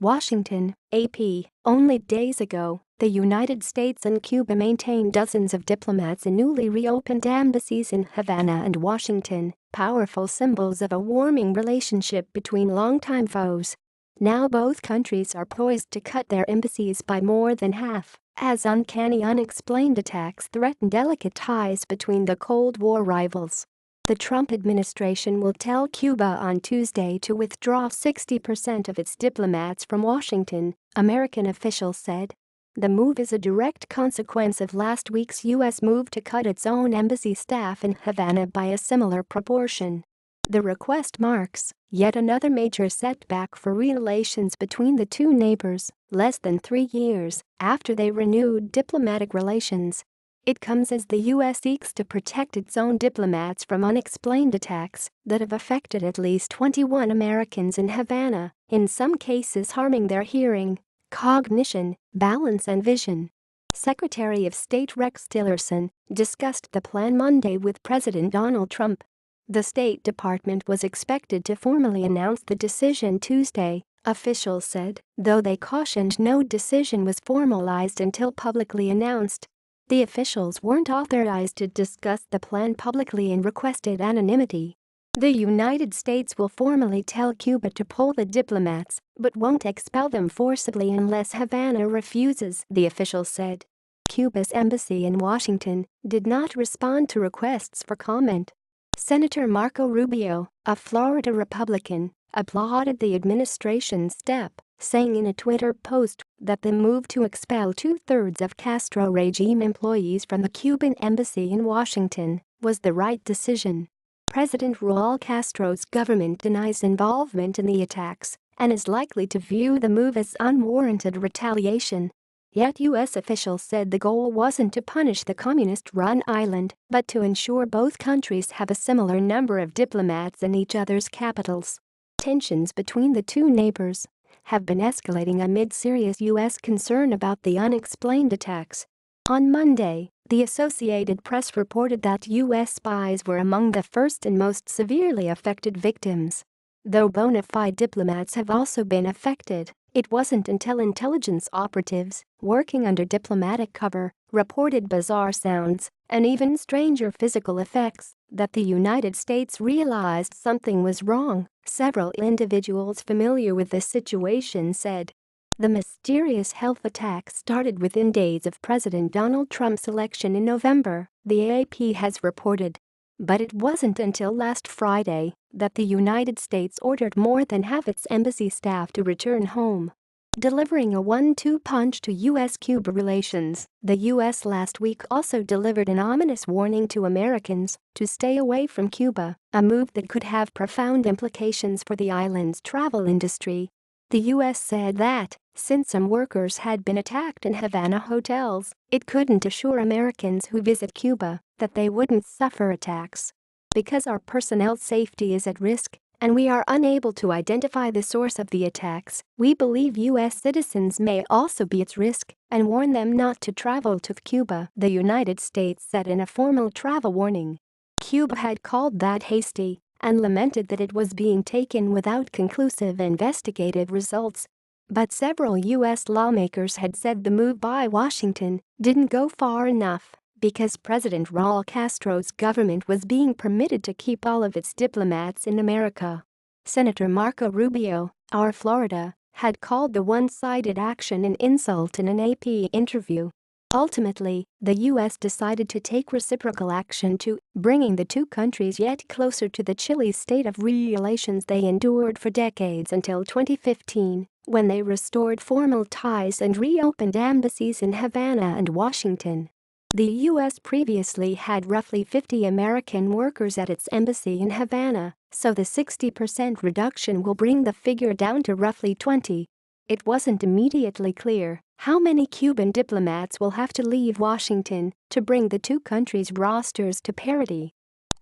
Washington, AP. Only days ago, the United States and Cuba maintained dozens of diplomats in newly reopened embassies in Havana and Washington, powerful symbols of a warming relationship between longtime foes. Now both countries are poised to cut their embassies by more than half, as uncanny unexplained attacks threaten delicate ties between the Cold War rivals. The Trump administration will tell Cuba on Tuesday to withdraw 60% of its diplomats from Washington, American officials said. The move is a direct consequence of last week's U.S. move to cut its own embassy staff in Havana by a similar proportion. The request marks yet another major setback for relations between the two neighbors, less than 3 years after they renewed diplomatic relations. It comes as the U.S. seeks to protect its own diplomats from unexplained attacks that have affected at least 21 Americans in Havana, in some cases harming their hearing, cognition, balance and vision. Secretary of State Rex Tillerson discussed the plan Monday with President Donald Trump. The State Department was expected to formally announce the decision Tuesday, officials said, though they cautioned no decision was formalized until publicly announced. The officials weren't authorized to discuss the plan publicly and requested anonymity. The United States will formally tell Cuba to pull the diplomats, but won't expel them forcibly unless Havana refuses, the officials said. Cuba's embassy in Washington did not respond to requests for comment. Senator Marco Rubio, a Florida Republican, applauded the administration's step, saying in a Twitter post that the move to expel 2/3 of Castro regime employees from the Cuban embassy in Washington was the right decision. President Raul Castro's government denies involvement in the attacks and is likely to view the move as unwarranted retaliation. Yet U.S. officials said the goal wasn't to punish the communist-run island, but to ensure both countries have a similar number of diplomats in each other's capitals. Tensions between the two neighbors have been escalating amid serious U.S. concern about the unexplained attacks. On Monday, the Associated Press reported that U.S. spies were among the first and most severely affected victims. Though bona fide diplomats have also been affected, it wasn't until intelligence operatives, working under diplomatic cover, reported bizarre sounds and even stranger physical effects that the United States realized something was wrong, several individuals familiar with the situation said. The mysterious health attack started within days of President Donald Trump's election in November, the AP has reported. But it wasn't until last Friday that the United States ordered more than half its embassy staff to return home. Delivering a 1-2 punch to U.S.-Cuba relations, the U.S. last week also delivered an ominous warning to Americans to stay away from Cuba, a move that could have profound implications for the island's travel industry. The U.S. said that, since some workers had been attacked in Havana hotels, it couldn't assure Americans who visit Cuba that they wouldn't suffer attacks. Because our personnel's safety is at risk, and we are unable to identify the source of the attacks, we believe U.S. citizens may also be at risk and warn them not to travel to Cuba, the United States said in a formal travel warning. Cuba had called that hasty and lamented that it was being taken without conclusive investigative results. But several U.S. lawmakers had said the move by Washington didn't go far enough because President Raul Castro's government was being permitted to keep all of its diplomats in America. Senator Marco Rubio, our Florida, had called the one-sided action an insult in an AP interview. Ultimately, the U.S. decided to take reciprocal action to bringing the two countries yet closer to the chilly state of relations they endured for decades until 2015, when they restored formal ties and reopened embassies in Havana and Washington. The U.S. previously had roughly 50 American workers at its embassy in Havana, so the 60% reduction will bring the figure down to roughly 20. It wasn't immediately clear how many Cuban diplomats will have to leave Washington to bring the two countries' rosters to parity.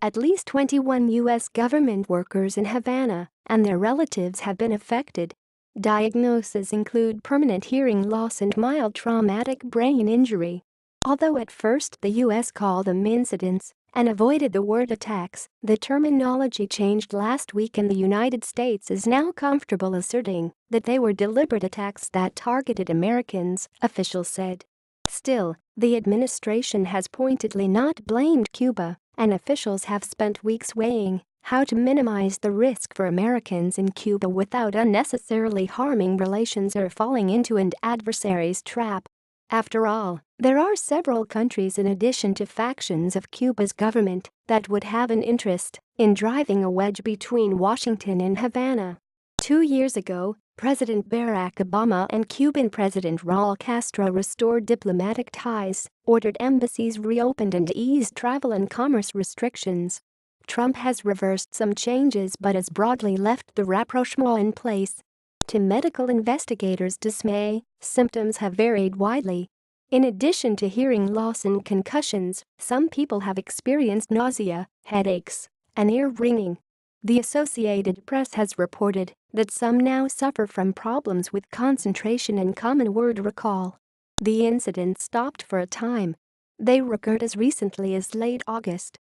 At least 21 U.S. government workers in Havana and their relatives have been affected. Diagnoses include permanent hearing loss and mild traumatic brain injury. Although at first the U.S. called them incidents and avoided the word attacks. The terminology changed last week, and the United States is now comfortable asserting that they were deliberate attacks that targeted Americans, officials said. Still, the administration has pointedly not blamed Cuba, and officials have spent weeks weighing how to minimize the risk for Americans in Cuba without unnecessarily harming relations or falling into an adversary's trap. After all, there are several countries in addition to factions of Cuba's government that would have an interest in driving a wedge between Washington and Havana. 2 years ago, President Barack Obama and Cuban President Raul Castro restored diplomatic ties, ordered embassies reopened, and eased travel and commerce restrictions. Trump has reversed some changes but has broadly left the rapprochement in place. To medical investigators' dismay, symptoms have varied widely. In addition to hearing loss and concussions, some people have experienced nausea, headaches, and ear ringing. The Associated Press has reported that some now suffer from problems with concentration and common word recall. The incident stopped for a time. They recurred as recently as late August.